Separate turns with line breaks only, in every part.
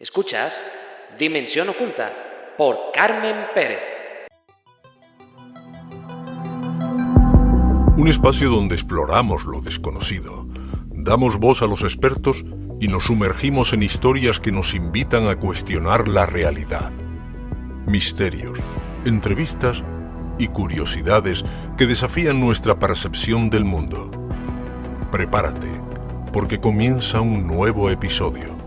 Escuchas Dimensión Oculta por Carmen Pérez.
Un espacio donde exploramos lo desconocido, damos voz a los expertos y nos sumergimos en historias que nos invitan a cuestionar la realidad. Misterios, entrevistas y curiosidades que desafían nuestra percepción del mundo. Prepárate, porque comienza un nuevo episodio.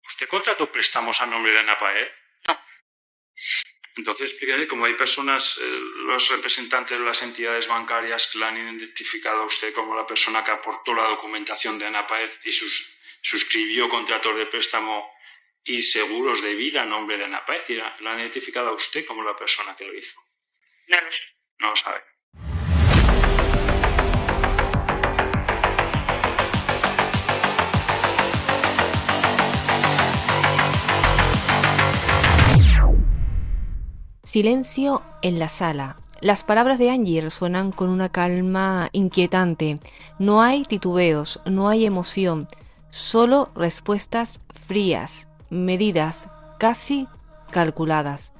¿Usted contrató préstamos a nombre de Ana Páez?
No.
Entonces explíqueme cómo hay personas, los representantes de las entidades bancarias que la han identificado a usted como la persona que aportó la documentación de Ana Páez y suscribió contratos de préstamo y seguros de vida a nombre de Ana Páez, y la han identificado a usted como la persona que lo hizo.
No lo sé.
No lo sabe.
Silencio en la sala. Las palabras de Angie resuenan con una calma inquietante. No hay titubeos, no hay emoción, solo respuestas frías, medidas, casi calculadas.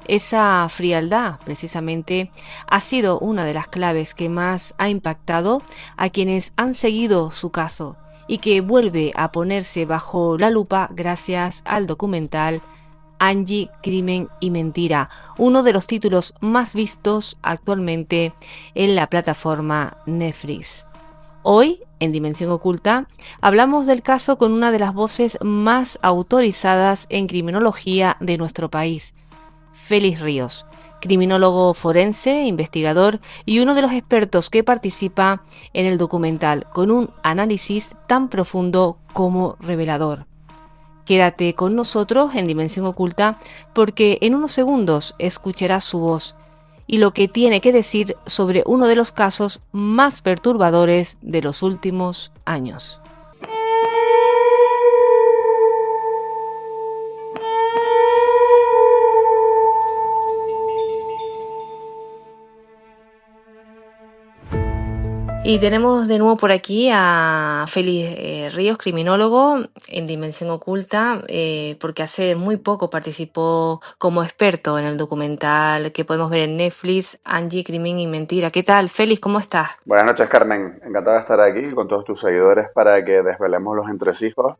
Esa frialdad, precisamente, ha sido una de las claves que más ha impactado a quienes han seguido su caso y que vuelve a ponerse bajo la lupa gracias al documental Angie, Crimen y Mentira, uno de los títulos más vistos actualmente en la plataforma Netflix. Hoy, en Dimensión Oculta, hablamos del caso con una de las voces más autorizadas en criminología de nuestro país, Félix Ríos, criminólogo forense, investigador y uno de los expertos que participa en el documental con un análisis tan profundo como revelador. Quédate con nosotros en Dimensión Oculta porque en unos segundos escucharás su voz y lo que tiene que decir sobre uno de los casos más perturbadores de los últimos años. Y tenemos de nuevo por aquí a Félix Ríos, criminólogo en Dimensión Oculta, porque hace muy poco participó como experto en el documental que podemos ver en Netflix, Angie, Crimen y Mentira. ¿Qué tal, Félix? ¿Cómo estás?
Buenas noches, Carmen. Encantado de estar aquí con todos tus seguidores para que desvelemos los entresijos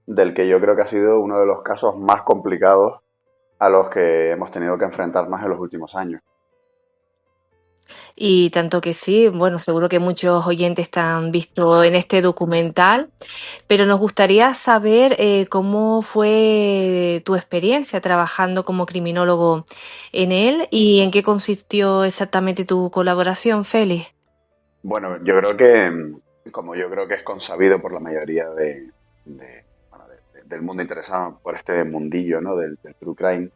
del que yo creo que ha sido uno de los casos más complicados a los que hemos tenido que enfrentarnos en los últimos años.
Y tanto que sí, bueno, seguro que muchos oyentes te han visto en este documental, pero nos gustaría saber cómo fue tu experiencia trabajando como criminólogo en él y en qué consistió exactamente tu colaboración, Félix.
Bueno, yo creo que, como yo creo que es consabido por la mayoría del mundo interesado por este mundillo, ¿no? del true crime,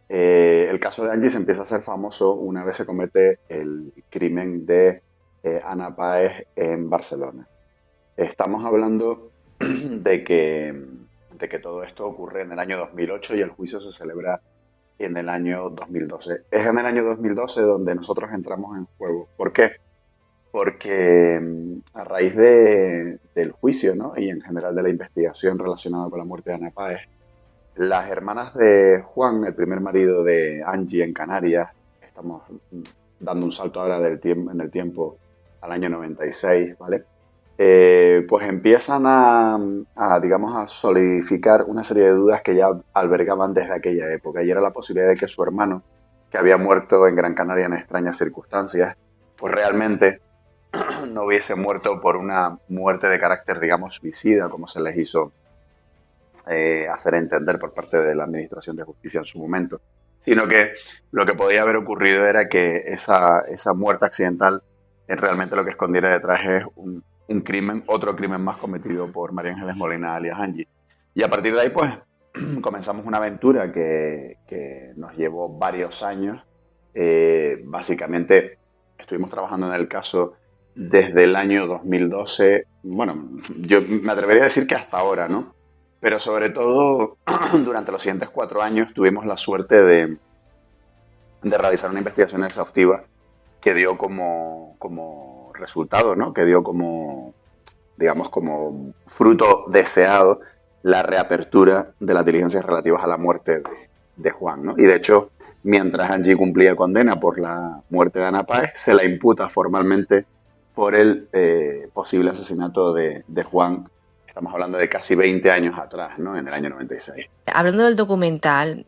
el caso de Angie se empieza a hacer famoso una vez se comete el crimen de Ana Páez en Barcelona. Estamos hablando de que todo esto ocurre en el año 2008 y el juicio se celebra en el año 2012. Es en el año 2012 donde nosotros entramos en juego. ¿Por qué? Porque a raíz del juicio, ¿no? Y en general de la investigación relacionada con la muerte de Ana Páez, las hermanas de Juan, el primer marido de Angie en Canarias, estamos dando un salto ahora en el tiempo al año 96, ¿vale? Pues empiezan a solidificar una serie de dudas que ya albergaban desde aquella época, y era la posibilidad de que su hermano, que había muerto en Gran Canaria en extrañas circunstancias, pues realmente no hubiese muerto por una muerte de carácter, digamos, suicida, como se les hizo hacer entender por parte de la Administración de Justicia en su momento, sino que lo que podía haber ocurrido era que esa muerte accidental realmente lo que escondiera detrás es un crimen, otro crimen más cometido por María Ángeles Molina alias Angie. Y a partir de ahí pues comenzamos una aventura que nos llevó varios años. Básicamente estuvimos trabajando en el caso desde el año 2012, bueno, yo me atrevería a decir que hasta ahora, ¿no? Pero sobre todo, durante los siguientes 4 años tuvimos la suerte de realizar una investigación exhaustiva que dio como resultado, ¿no? Que dio como, digamos, como fruto deseado la reapertura de las diligencias relativas a la muerte de Juan, ¿no? Y de hecho, mientras Angie cumplía condena por la muerte de Ana Páez, se la imputa formalmente por el posible asesinato de Juan. Estamos hablando de casi 20 años atrás, ¿no? En el año 96.
Hablando del documental,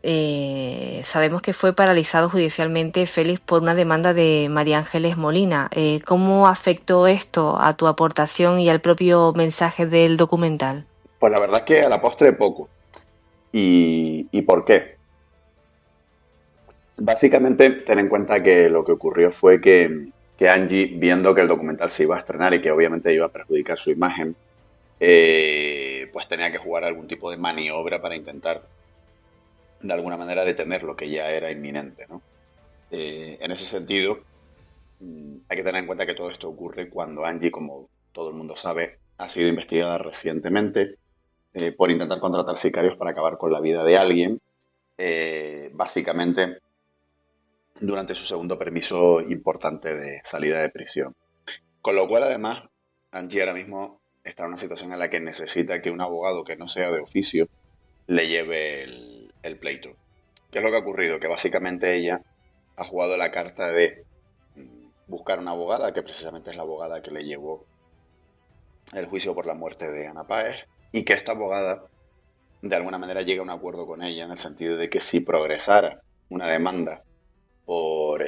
sabemos que fue paralizado judicialmente Félix por una demanda de María Ángeles Molina. ¿Cómo afectó esto a tu aportación y al propio mensaje del documental?
Pues la verdad es que a la postre poco. ¿Y por qué? Básicamente, ten en cuenta que lo que ocurrió fue que Angie, viendo que el documental se iba a estrenar y que obviamente iba a perjudicar su imagen, pues tenía que jugar algún tipo de maniobra para intentar de alguna manera detener lo que ya era inminente, ¿no? En ese sentido, hay que tener en cuenta que todo esto ocurre cuando Angie, como todo el mundo sabe, ha sido investigada recientemente por intentar contratar sicarios para acabar con la vida de alguien, básicamente durante su segundo permiso importante de salida de prisión. Con lo cual, además, Angie ahora mismo está en una situación en la que necesita que un abogado que no sea de oficio le lleve el pleito. ¿Qué es lo que ha ocurrido? Que básicamente ella ha jugado la carta de buscar una abogada, que precisamente es la abogada que le llevó el juicio por la muerte de Ana Páez, y que esta abogada de alguna manera llega a un acuerdo con ella en el sentido de que si progresara una demanda por,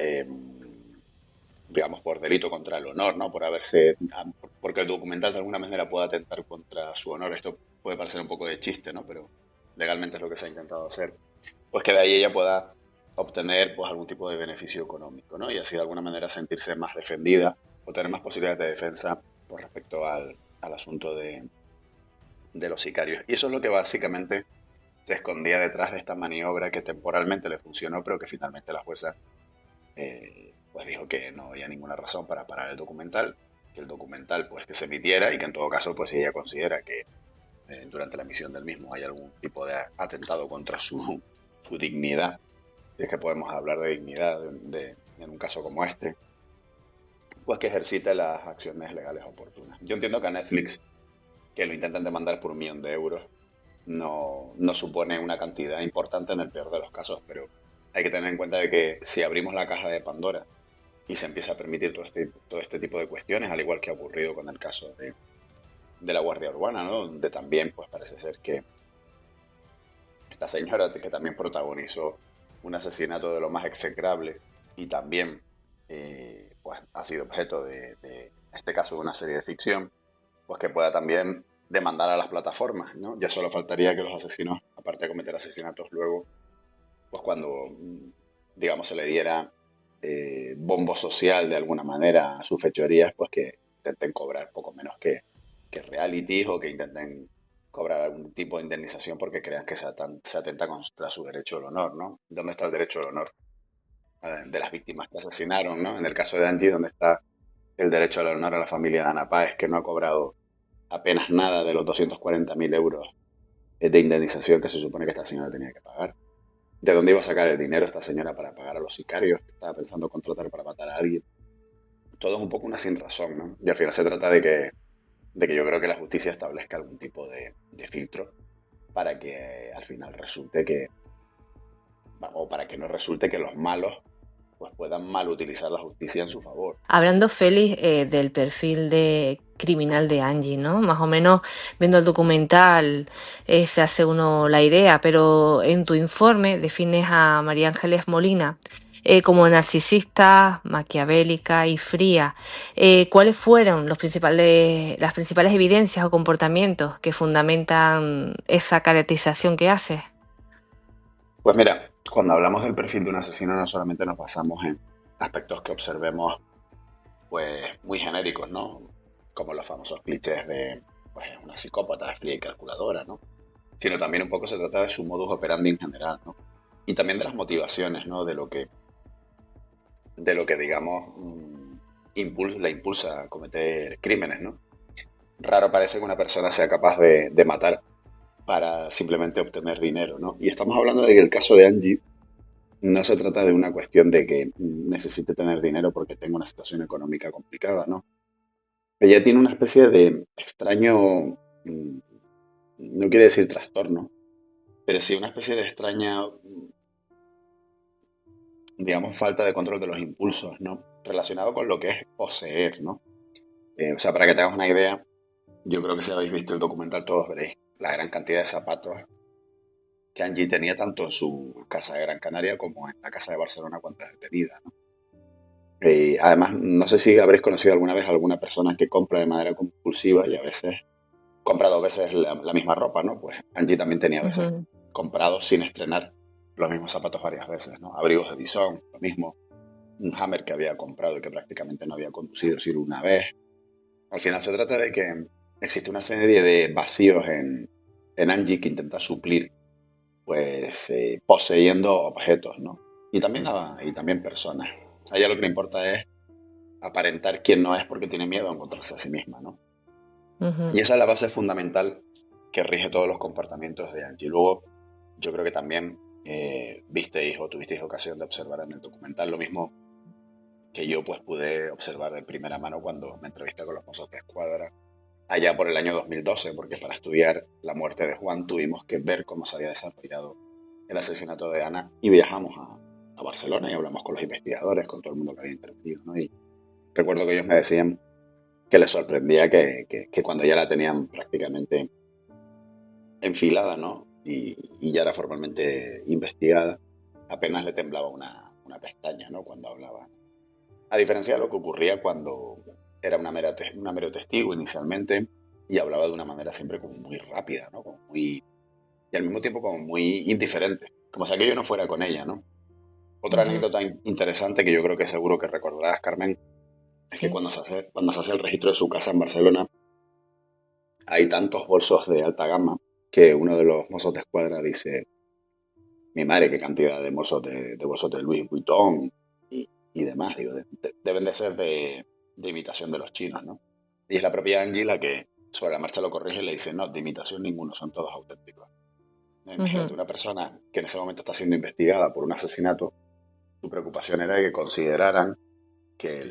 digamos, por delito contra el honor, ¿no? Porque el documental de alguna manera puede atentar contra su honor. Esto puede parecer un poco de chiste, ¿no? Pero legalmente es lo que se ha intentado hacer. Pues que de ahí ella pueda obtener pues algún tipo de beneficio económico, ¿no? Y así de alguna manera sentirse más defendida o tener más posibilidades de defensa con respecto al asunto de los sicarios. Y eso es lo que básicamente se escondía detrás de esta maniobra que temporalmente le funcionó, pero que finalmente la jueza pues dijo que no había ninguna razón para parar el documental, que el documental pues que se emitiera y que en todo caso pues si ella considera que durante la emisión del mismo hay algún tipo de atentado contra su dignidad, si es que podemos hablar de dignidad en un caso como este, pues que ejercite las acciones legales oportunas. Yo entiendo que a Netflix, que lo intentan demandar por 1 millón de euros, no supone una cantidad importante en el peor de los casos, pero hay que tener en cuenta de que si abrimos la caja de Pandora y se empieza a permitir todo este tipo de cuestiones, al igual que ha ocurrido con el caso de la Guardia Urbana, ¿no? Donde también pues parece ser que esta señora, que también protagonizó un asesinato de lo más execrable y también pues ha sido objeto de este caso de una serie de ficción, pues que pueda también demandar a las plataformas, ¿no? Ya solo faltaría que los asesinos, aparte de cometer asesinatos luego, pues cuando, digamos, se le diera bombo social de alguna manera a sus fechorías, pues que intenten cobrar poco menos que realities o que intenten cobrar algún tipo de indemnización porque crean que se atenta contra su derecho al honor, ¿no? ¿Dónde está el derecho al honor de las víctimas que asesinaron, ¿no? En el caso de Angie, ¿dónde está el derecho al honor a la familia de Ana Páez, que no ha cobrado apenas nada de los 240.000 euros de indemnización que se supone que esta señora tenía que pagar? ¿De dónde iba a sacar el dinero esta señora para pagar a los sicarios que estaba pensando contratar para matar a alguien? Todo es un poco una sin razón, ¿no? Y al final se trata de que yo creo que la justicia establezca algún tipo de filtro para que al final resulte que, o para que no resulte que los malos pues puedan mal utilizar la justicia en su favor.
Hablando, Félix, del perfil de criminal de Angie, ¿no? Más o menos viendo el documental se hace uno la idea, pero en tu informe defines a María Ángeles Molina como narcisista, maquiavélica y fría. ¿Cuáles fueron las principales evidencias o comportamientos que fundamentan esa caracterización que haces?
Pues mira, cuando hablamos del perfil de un asesino no solamente nos basamos en aspectos que observemos pues muy genéricos, ¿no? Como los famosos clichés de pues, una psicópata fría y calculadora, ¿no? Sino también un poco se trata de su modus operandi en general, ¿no? Y también de las motivaciones, ¿no? De lo que digamos la impulsa a cometer crímenes, ¿no? Raro parece que una persona sea capaz de matar para simplemente obtener dinero, ¿no? Y estamos hablando de que el caso de Angie no se trata de una cuestión de que necesite tener dinero porque tengo una situación económica complicada, ¿no? Ella tiene una especie de extraño, no quiere decir trastorno, pero sí una especie de extraña, digamos, falta de control de los impulsos, ¿no? Relacionado con lo que es poseer, ¿no? O sea, para que te hagas una idea, yo creo que si habéis visto el documental todos veréis la gran cantidad de zapatos que Angie tenía tanto en su casa de Gran Canaria como en la casa de Barcelona cuando es detenida, ¿no? Además, no sé si habréis conocido alguna vez a alguna persona que compra de manera compulsiva y a veces compra 2 veces la misma ropa, ¿no? Pues Angie también tenía a veces
Ujú.
comprado sin estrenar los mismos zapatos varias veces, ¿no? Abrigos de bisón, lo mismo, un Hammer que había comprado y que prácticamente no había conducido sino una vez. Al final se trata de que existe una serie de vacíos en Angie que intenta suplir, pues, poseyendo objetos, ¿no? Y también personas. A ella lo que le importa es aparentar quién no es porque tiene miedo a encontrarse a sí misma, ¿no?
Ujú.
Y esa es la base fundamental que rige todos los comportamientos de Angie. Luego, yo creo que también visteis o tuvisteis ocasión de observar en el documental lo mismo que yo pues pude observar de primera mano cuando me entrevisté con los Mossos de Escuadra allá por el año 2012, porque para estudiar la muerte de Juan tuvimos que ver cómo se había desarrollado el asesinato de Ana y viajamos a Barcelona y hablamos con los investigadores, con todo el mundo que había intervenido, ¿no? Y recuerdo que ellos me decían que les sorprendía que cuando ya la tenían prácticamente enfilada, ¿no? Y ya era formalmente investigada, apenas le temblaba una pestaña, ¿no? Cuando hablaba. A diferencia de lo que ocurría cuando era una mero testigo inicialmente y hablaba de una manera siempre como muy rápida, ¿no? Como muy, y al mismo tiempo como muy indiferente, como si aquello no fuera con ella, ¿no? Otra
Ujú.
anécdota interesante que yo creo que seguro que recordarás, Carmen, es que
Sí.
cuando se hace el registro de su casa en Barcelona, hay tantos bolsos de alta gama que uno de los mozos de escuadra dice, mi madre, qué cantidad de bolsos de Louis Vuitton y demás, digo, deben de ser de imitación de los chinos, ¿no? Y es la propia Angie la que sobre la marcha lo corrige y le dice, no, de imitación ninguno, son todos auténticos. Imagínate
Ujú.
una persona que en ese momento está siendo investigada por un asesinato, su preocupación era que consideraran que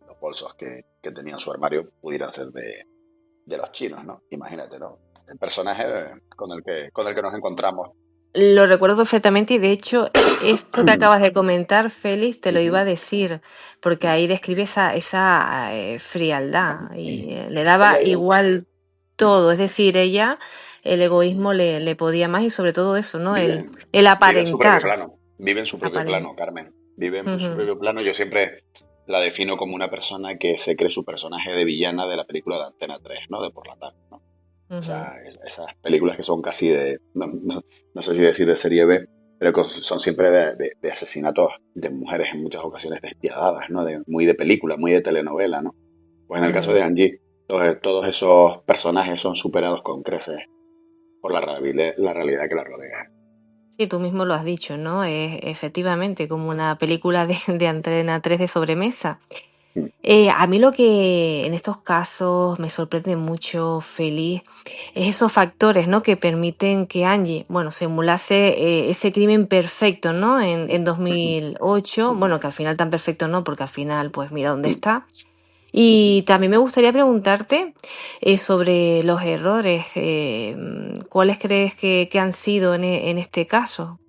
los bolsos que tenía en su armario pudieran ser de los chinos, ¿no? Imagínate, ¿no? El personaje con el que nos encontramos.
Lo recuerdo perfectamente y de hecho esto que acabas de comentar, Félix, te lo iba a
Ujú.
decir, porque ahí describe esa frialdad y le daba
Ella vive,
igual todo, es decir, ella el egoísmo le podía más y sobre todo eso, ¿no?
vive,
El
vive en su propio
aparentar,
plano, vive en su propio
aparentar.
plano, Carmen. Vive en su propio plano. Yo siempre la defino como una persona que se cree su personaje de villana de la película de Antena 3, ¿no? De Por la tarde, ¿no? Esas películas que son casi no sé si decir de serie B, pero que son siempre de asesinatos de mujeres en muchas ocasiones despiadadas, ¿no? Muy de película, muy de telenovela, ¿no? Pues en el caso de Angie, todos esos personajes son superados con creces por la realidad que la rodea.
Sí, tú mismo lo has dicho, ¿no? Es efectivamente como una película de Antena 3 de sobremesa.
Mm.
A mí lo que en estos casos me sorprende mucho, Feliz, es esos factores, ¿no? Que permiten que Angie, bueno, simulase ese crimen perfecto, ¿no? En 2008, bueno, que al final tan perfecto no, porque al final, pues mira dónde
Mm.
está. Y también me gustaría preguntarte sobre los errores, ¿cuáles crees que han sido en este caso?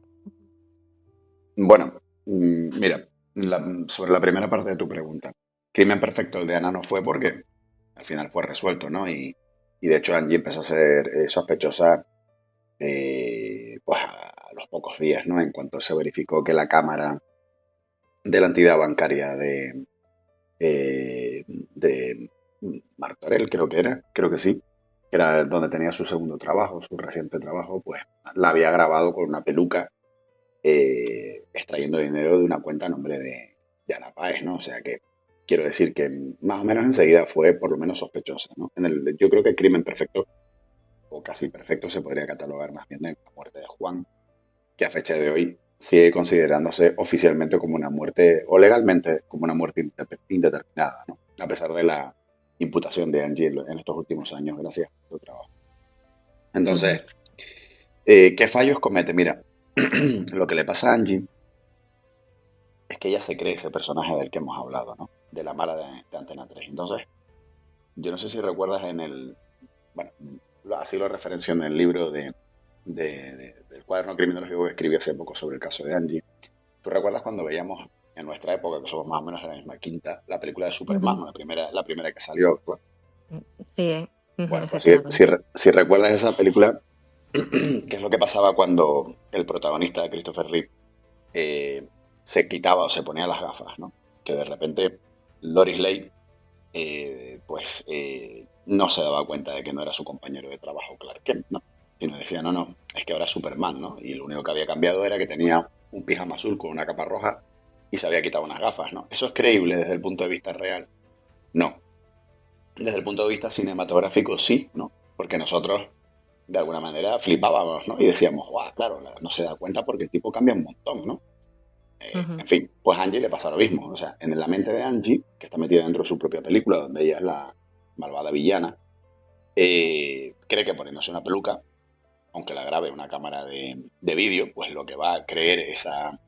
Bueno, mira, sobre la primera parte de tu pregunta, crimen perfecto el de Ana no fue porque al final fue resuelto, ¿no? Y de hecho Angie empezó a ser sospechosa pues a los pocos días, ¿no? En cuanto se verificó que la cámara de la entidad bancaria de Martorell, creo que sí, que era donde tenía su segundo trabajo, su reciente trabajo, pues la había grabado con una peluca extrayendo dinero de una cuenta a nombre de Ana Páez, ¿no? O sea que quiero decir que más o menos enseguida fue por lo menos sospechosa, ¿no? Yo creo que el crimen perfecto, o casi perfecto, se podría catalogar más bien en la muerte de Juan, que a fecha de hoy sigue considerándose oficialmente como una muerte, o legalmente como una muerte indeterminada, ¿no? A pesar de la imputación de Angie en estos últimos años, gracias a su trabajo.
Ujú.
Entonces, ¿qué fallos comete? Mira, lo que le pasa a Angie es que ella se cree ese personaje del que hemos hablado, ¿no? De la mala de Antena 3. Entonces, yo no sé si recuerdas bueno, así lo referencio en el libro del cuaderno criminológico que escribí hace poco sobre el caso de Angie. ¿Tú recuerdas cuando veíamos en nuestra época, que somos más o menos de la misma quinta, la película de Superman,
Ujú.
la primera que salió?
Sí, ujú,
Bueno, pues
efectivamente.
si recuerdas esa película, ¿qué es lo que pasaba cuando el protagonista, Christopher Reeve, eh, se quitaba o se ponía las gafas, ¿no? Que de repente Loris Lane, no se daba cuenta de que no era su compañero de trabajo Clark Kent, ¿no? Sino decía, no, no, es que ahora es Superman, ¿no? Y lo único que había cambiado era que tenía un pijama azul con una capa roja y se había quitado unas gafas, ¿no? ¿Eso es creíble desde el punto de vista real? No. Desde el punto de vista cinematográfico, sí, ¿no? Porque nosotros, de alguna manera, flipábamos, ¿no? Y decíamos, guau, claro, no se da cuenta porque el tipo cambia un montón, ¿no?
Ujú.
En fin, pues a Angie le pasa lo mismo. O sea, en la mente de Angie, que está metida dentro de su propia película, donde ella es la malvada villana, cree que poniéndose una peluca, aunque la grabe una cámara de vídeo, pues lo que va a creer esa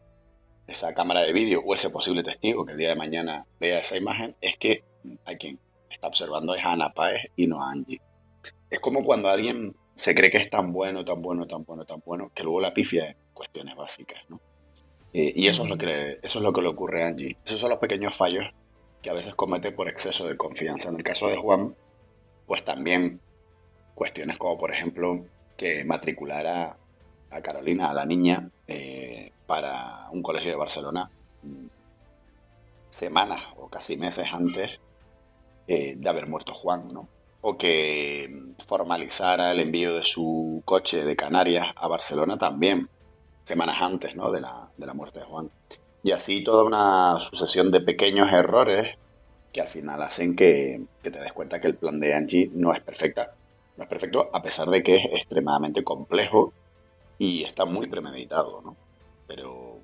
cámara de vídeo o ese posible testigo que el día de mañana vea esa imagen es que a quien está observando es a Ana Páez y no a Angie. Es como cuando alguien se cree que es tan bueno, tan bueno, tan bueno, tan bueno, que luego la pifia en cuestiones básicas, ¿no? Y
Ujú.
eso es lo que le ocurre a Angie. Esos son los pequeños fallos que a veces comete por exceso de confianza. En el caso de Juan, pues también cuestiones como, por ejemplo, que matriculara a Carolina, a la niña, para un colegio de Barcelona semanas o casi meses antes de haber muerto Juan, ¿no? O que formalizara el envío de su coche de Canarias a Barcelona también, semanas antes, ¿no? De la muerte de Juan. Y así toda una sucesión de pequeños errores que al final hacen que te des cuenta que el plan de Angie no es perfecta. No es perfecto a pesar de que es extremadamente complejo y está muy premeditado, ¿no? Pero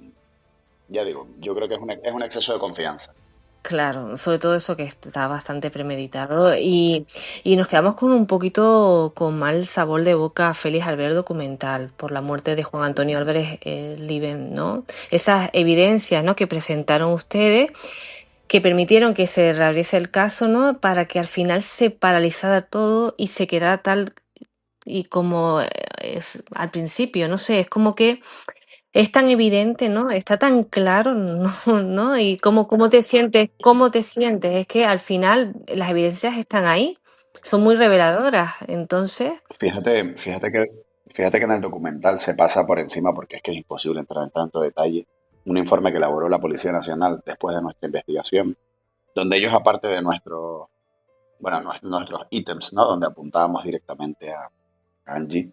ya digo, yo creo que es un exceso de confianza.
Claro, sobre todo eso que está bastante premeditado y nos quedamos con un poquito con mal sabor de boca Félix al ver el documental por la muerte de Juan Antonio Álvarez Liven, ¿no? Esas evidencias, ¿no? que presentaron ustedes que permitieron que se reabriese el caso, ¿no? Para que al final se paralizara todo y se quedara tal y como es al principio, no sé, es como que es tan evidente, ¿no? Está tan claro, ¿no? ¿No? Y cómo te sientes, cómo te sientes. Es que al final las evidencias están ahí, son muy reveladoras. Entonces,
Fíjate que en el documental se pasa por encima porque es que es imposible entrar en tanto detalle. Un informe que elaboró la Policía Nacional después de nuestra investigación, donde ellos, aparte de nuestros ítems, ¿no? Donde apuntábamos directamente a Angie,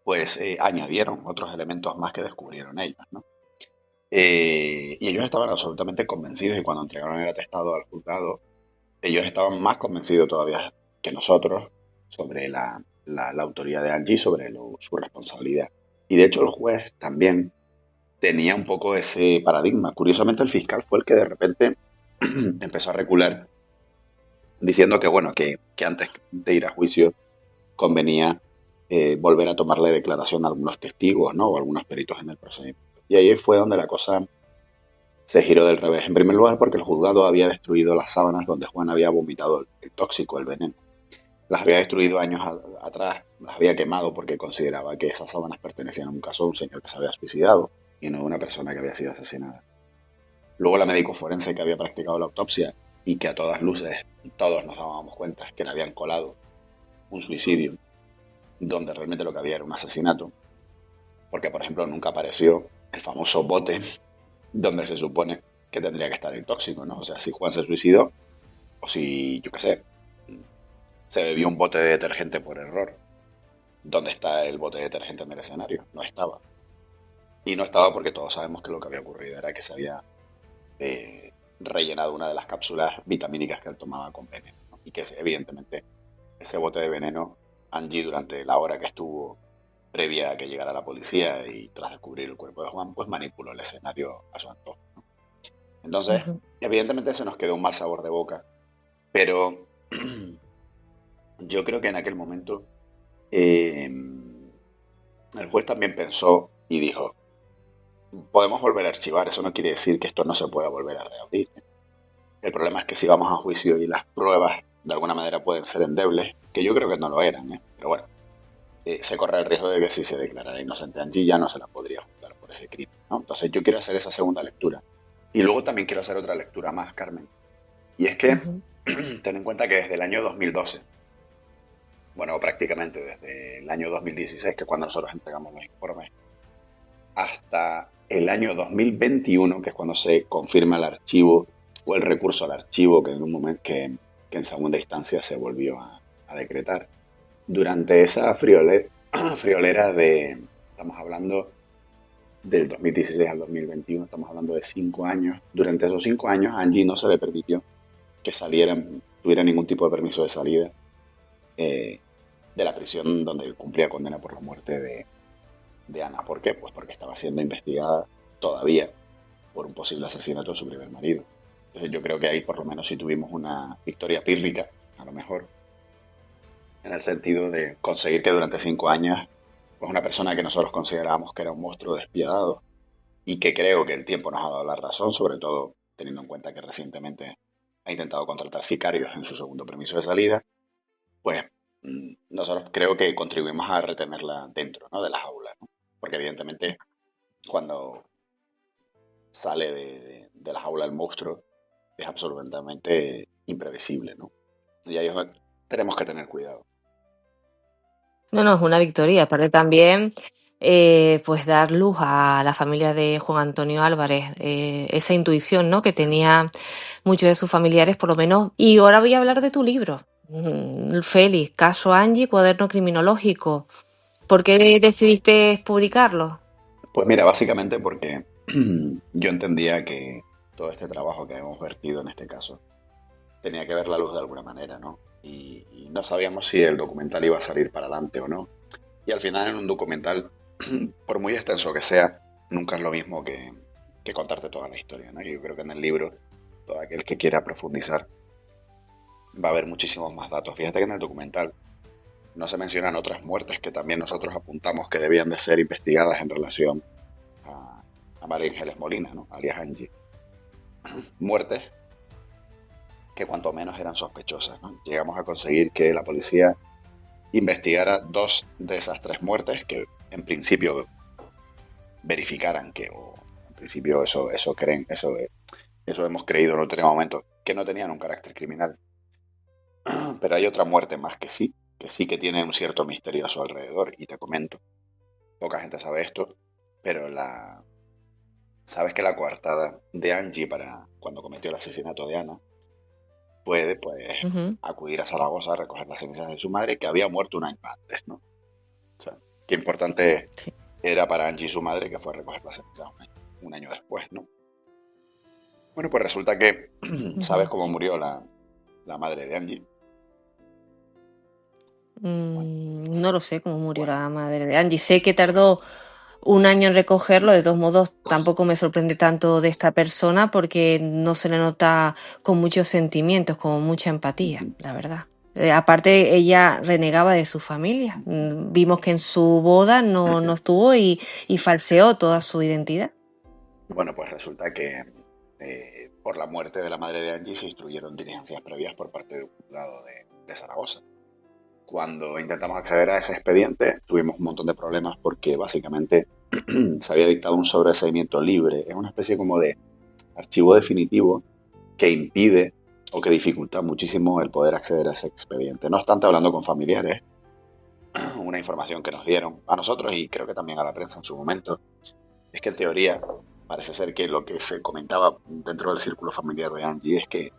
pues añadieron otros elementos más que descubrieron ellos, ¿no? Y ellos estaban absolutamente convencidos y cuando entregaron el atestado al juzgado, ellos estaban más convencidos todavía que nosotros sobre la autoría de Angie, sobre su responsabilidad. Y de hecho el juez también tenía un poco ese paradigma. Curiosamente el fiscal fue el que de repente empezó a recular diciendo que bueno, que antes de ir a juicio convenía volver a tomarle declaración a algunos testigos, ¿no? O algunos peritos en el procedimiento. Y ahí fue donde la cosa se giró del revés. En primer lugar, porque el juzgado había destruido las sábanas donde Juan había vomitado el tóxico, el veneno. Las había destruido años atrás, las había quemado porque consideraba que esas sábanas pertenecían a un caso de un señor que se había suicidado y no de una persona que había sido asesinada. Luego la médico forense que había practicado la autopsia y que a todas luces todos nos dábamos cuenta que le habían colado un suicidio, donde realmente lo que había era un asesinato, porque por ejemplo nunca apareció el famoso bote donde se supone que tendría que estar el tóxico, ¿no? O sea, si Juan se suicidó o si, yo qué sé, se bebió un bote de detergente por error. ¿Dónde está el bote de detergente en el escenario? No estaba. Y no estaba porque todos sabemos que lo que había ocurrido era que se había rellenado una de las cápsulas vitamínicas que él tomaba con veneno, ¿no? Y que evidentemente ese bote de veneno, Angie durante la hora que estuvo previa a que llegara la policía y tras descubrir el cuerpo de Juan, pues manipuló el escenario a su antojo, ¿no? Entonces,
ujú,
evidentemente se nos quedó un mal sabor de boca, pero yo creo que en aquel momento el juez también pensó y dijo, podemos volver a archivar, eso no quiere decir que esto no se pueda volver a reabrir. El problema es que si vamos a juicio y las pruebas de alguna manera pueden ser endebles, que yo creo que no lo eran, pero bueno, se corre el riesgo de que si se declarara inocente Angie ya no se la podría juzgar por ese crimen, ¿no? Entonces yo quiero hacer esa segunda lectura. Y luego también quiero hacer otra lectura más, Carmen. Y es que, ten en cuenta que desde el año 2012, bueno, prácticamente desde el año 2016, que es cuando nosotros entregamos los informes, hasta el año 2021, que es cuando se confirma el archivo o el recurso al archivo que en un momento que en segunda instancia se volvió a decretar. Durante esa friolera de, estamos hablando del 2016 al 2021, estamos hablando de 5 años. Durante esos 5 años a Angie no se le permitió que tuviera ningún tipo de permiso de salida de la prisión donde cumplía condena por la muerte de Ana. ¿Por qué? Pues porque estaba siendo investigada todavía por un posible asesinato de su primer marido. Entonces yo creo que ahí por lo menos sí tuvimos una victoria pírrica, a lo mejor, en el sentido de conseguir que durante 5 años, pues una persona que nosotros considerábamos que era un monstruo despiadado y que creo que el tiempo nos ha dado la razón, sobre todo teniendo en cuenta que recientemente ha intentado contratar sicarios en su segundo permiso de salida, pues nosotros creo que contribuimos a retenerla dentro, ¿no?, de las aulas, ¿no? Porque evidentemente cuando sale de las aulas el monstruo es absolutamente imprevisible, ¿no? Y ahí es donde tenemos que tener cuidado.
No, es una victoria. Aparte también, pues dar luz a la familia de Juan Antonio Álvarez, esa intuición, ¿no?, que tenía muchos de sus familiares, por lo menos. Y ahora voy a hablar de tu libro, Félix, Caso Angie, Cuaderno Criminológico. ¿Por qué decidiste publicarlo?
Pues mira, básicamente porque yo entendía que todo este trabajo que hemos vertido en este caso tenía que ver la luz de alguna manera, ¿no? Y no sabíamos si el documental iba a salir para adelante o no. Y al final en un documental, por muy extenso que sea, nunca es lo mismo que contarte toda la historia, ¿no? Y yo creo que en el libro, todo aquel que quiera profundizar va a haber muchísimos más datos. Fíjate que en el documental no se mencionan otras muertes que también nosotros apuntamos que debían de ser investigadas en relación a María Ángeles Molina, ¿no?, alias Angie. Muertes que cuanto menos eran sospechosas, ¿no? Llegamos a conseguir que la policía investigara 2 de esas 3 muertes que en principio verificaran que, o en principio eso hemos creído en otro momento, que no tenían un carácter criminal. Pero hay otra muerte más que sí que tiene un cierto misterio a su alrededor, y te comento. Poca gente sabe esto, pero sabes que la coartada de Angie para cuando cometió el asesinato de Ana puede, pues, acudir a Zaragoza a recoger las cenizas de su madre, que había muerto un año antes, ¿no? O sea, qué importante era para Angie su madre, que fue a recoger las cenizas un año después, ¿no? Bueno, pues resulta que, ¿sabes cómo murió la madre de Angie?
No lo sé cómo murió
Bueno,
la madre de Angie. Sé que tardó un año en recogerlo. De todos modos, tampoco me sorprende tanto de esta persona porque no se le nota con muchos sentimientos, con mucha empatía, la verdad. Aparte, ella renegaba de su familia. Vimos que en su boda no estuvo y falseó toda su identidad.
Bueno, pues resulta que por la muerte de la madre de Angie se instruyeron diligencias previas por parte del juzgado de Zaragoza. Cuando intentamos acceder a ese expediente tuvimos un montón de problemas porque básicamente se había dictado un sobreseimiento libre. Es una especie como de archivo definitivo que impide o que dificulta muchísimo el poder acceder a ese expediente. No obstante, hablando con familiares, una información que nos dieron a nosotros y creo que también a la prensa en su momento, es que en teoría parece ser que lo que se comentaba dentro del círculo familiar de Angie es que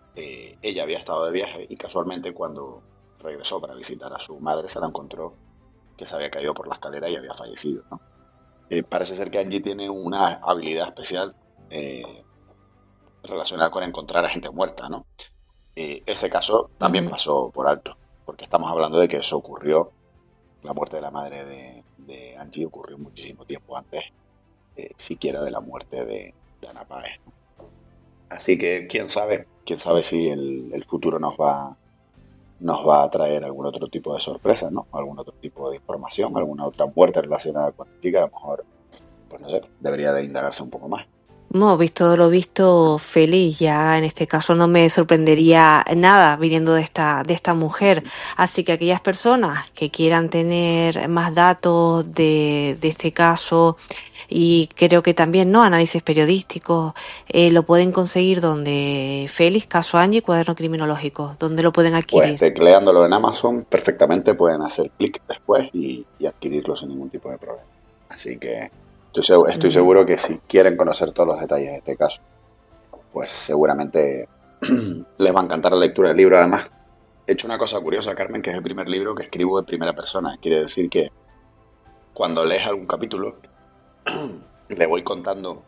ella había estado de viaje y casualmente cuando regresó para visitar a su madre se la encontró que se había caído por la escalera y había fallecido, ¿no? Parece ser que Angie tiene una habilidad especial relacionada con encontrar a gente muerta, ¿no? Ese caso también pasó por alto, porque estamos hablando de que eso ocurrió, la muerte de la madre de Angie ocurrió muchísimo tiempo antes, siquiera de la muerte de Ana Páez, ¿no? Así que quién sabe si el futuro nos va a traer algún otro tipo de sorpresa, ¿no? Algún otro tipo de información, alguna otra muerte relacionada con la chica. A lo mejor pues no sé, debería de indagarse un poco más.
Hemos visto lo visto, feliz. Ya en este caso no me sorprendería nada viniendo de esta mujer. Así que aquellas personas que quieran tener más datos de este caso, y creo que también no análisis periodísticos, lo pueden conseguir donde Félix, caso Angie, cuaderno criminológico, donde lo pueden
Pues
adquirir.
tecleándolo en Amazon perfectamente pueden hacer clic después y adquirirlo sin ningún tipo de problema. Así que estoy seguro que si quieren conocer todos los detalles de este caso, pues seguramente les va a encantar la lectura del libro. Además, he hecho una cosa curiosa, Carmen, que es el primer libro que escribo en primera persona. Quiere decir que cuando lees algún capítulo, le voy contando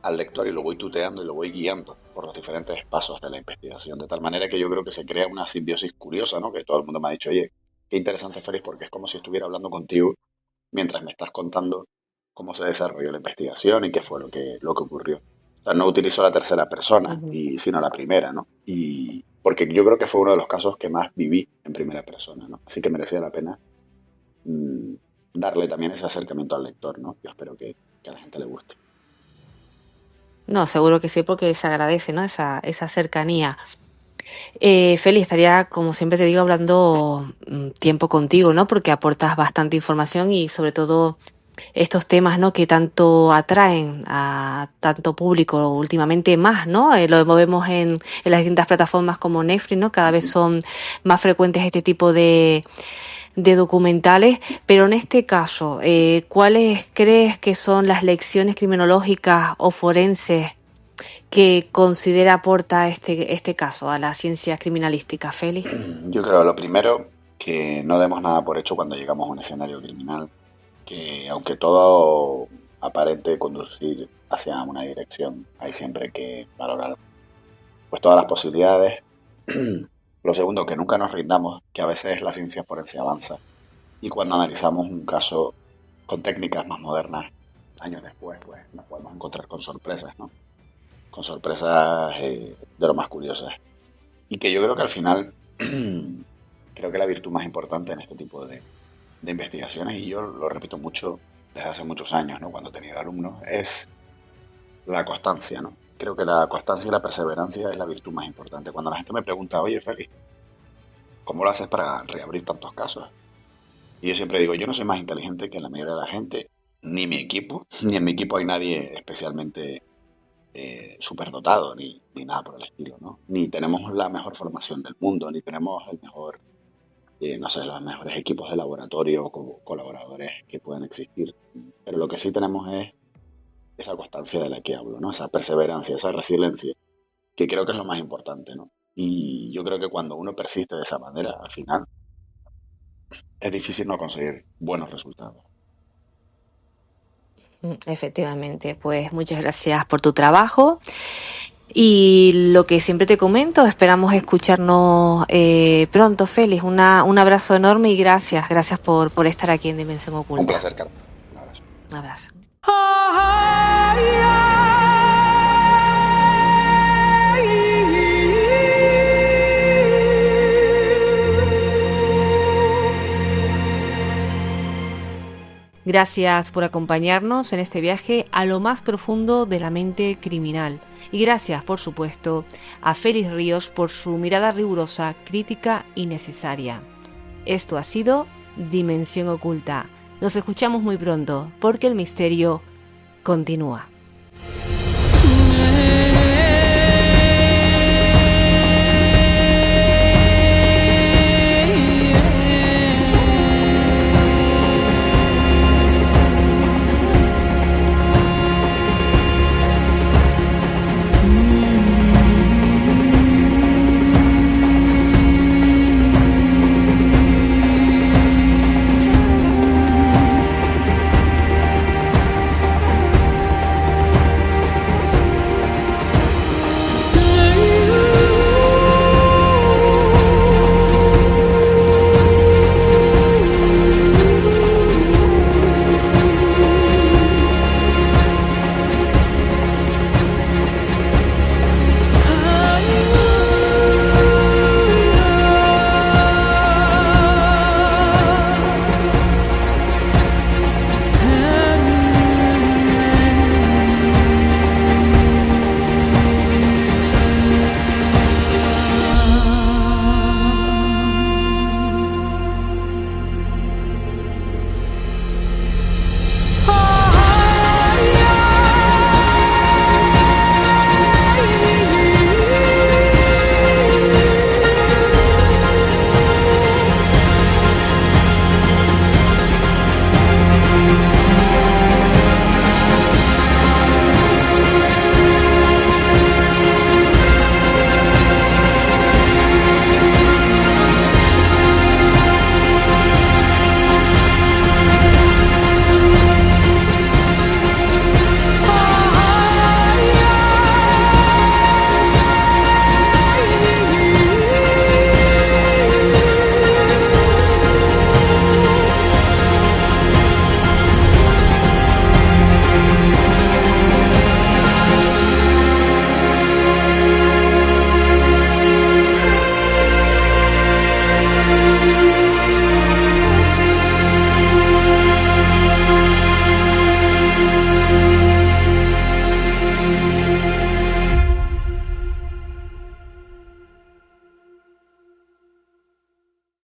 al lector y lo voy tuteando y lo voy guiando por los diferentes pasos de la investigación, de tal manera que yo creo que se crea una simbiosis curiosa, ¿no? Que todo el mundo me ha dicho, oye, qué interesante, Félix, porque es como si estuviera hablando contigo mientras me estás contando cómo se desarrolló la investigación y qué fue lo que ocurrió. O sea, no utilizo la tercera persona,
Ujú.
sino la primera, ¿no? Y porque yo creo que fue uno de los casos que más viví en primera persona, ¿no? Así que merecía la pena mm, darle también ese acercamiento al lector, ¿no? Yo espero que a la gente le guste.
No, seguro que sí, porque se agradece, ¿no? Esa cercanía. Feli, estaría, como siempre te digo, hablando tiempo contigo, ¿no? Porque aportas bastante información y sobre todo estos temas, ¿no? Que tanto atraen a tanto público últimamente más, ¿no? Lo vemos en las distintas plataformas como Netflix, ¿no? Cada vez
Ujú.
son más frecuentes este tipo de documentales, pero en este caso, ¿cuáles crees que son las lecciones criminológicas o forenses que considera aporta este caso a la ciencia criminalística, Félix?
Yo creo lo primero, que no demos nada por hecho cuando llegamos a un escenario criminal, que aunque todo aparente conducir hacia una dirección, hay siempre que valorar pues todas las posibilidades. Lo segundo, que nunca nos rindamos, que a veces la ciencia forense avanza y cuando analizamos un caso con técnicas más modernas, años después, pues nos podemos encontrar con sorpresas, ¿no? Con sorpresas de lo más curiosas. Y que yo creo que al final, creo que la virtud más importante en este tipo de investigaciones, y yo lo repito mucho desde hace muchos años, ¿no? Cuando he tenido alumnos, es la constancia, ¿no? Creo que la constancia y la perseverancia es la virtud más importante. Cuando la gente me pregunta, oye, Félix, ¿cómo lo haces para reabrir tantos casos? Y yo siempre digo, yo no soy más inteligente que la mayoría de la gente, ni mi equipo, ni en mi equipo hay nadie especialmente superdotado, ni nada por el estilo, ¿no? Ni tenemos la mejor formación del mundo, ni tenemos el mejor, no sé, los mejores equipos de laboratorio o colaboradores que pueden existir. Pero lo que sí tenemos es esa constancia de la que hablo, ¿no? Esa perseverancia, esa resiliencia, que creo que es lo más importante, ¿no? Y yo creo que cuando uno persiste de esa manera, al final, es difícil no conseguir buenos resultados.
Efectivamente, pues muchas gracias por tu trabajo. Y lo que siempre te comento, esperamos escucharnos pronto, Félix. Un abrazo enorme y gracias por estar aquí en Dimensión
Un
Oculta.
placer, Carmen. Un abrazo.
Un abrazo. Gracias por acompañarnos en este viaje a lo más profundo de la mente criminal. Y gracias, por supuesto, a Félix Ríos por su mirada rigurosa, crítica y necesaria. Esto ha sido Dimensión Oculta. Nos escuchamos muy pronto, porque el misterio continúa.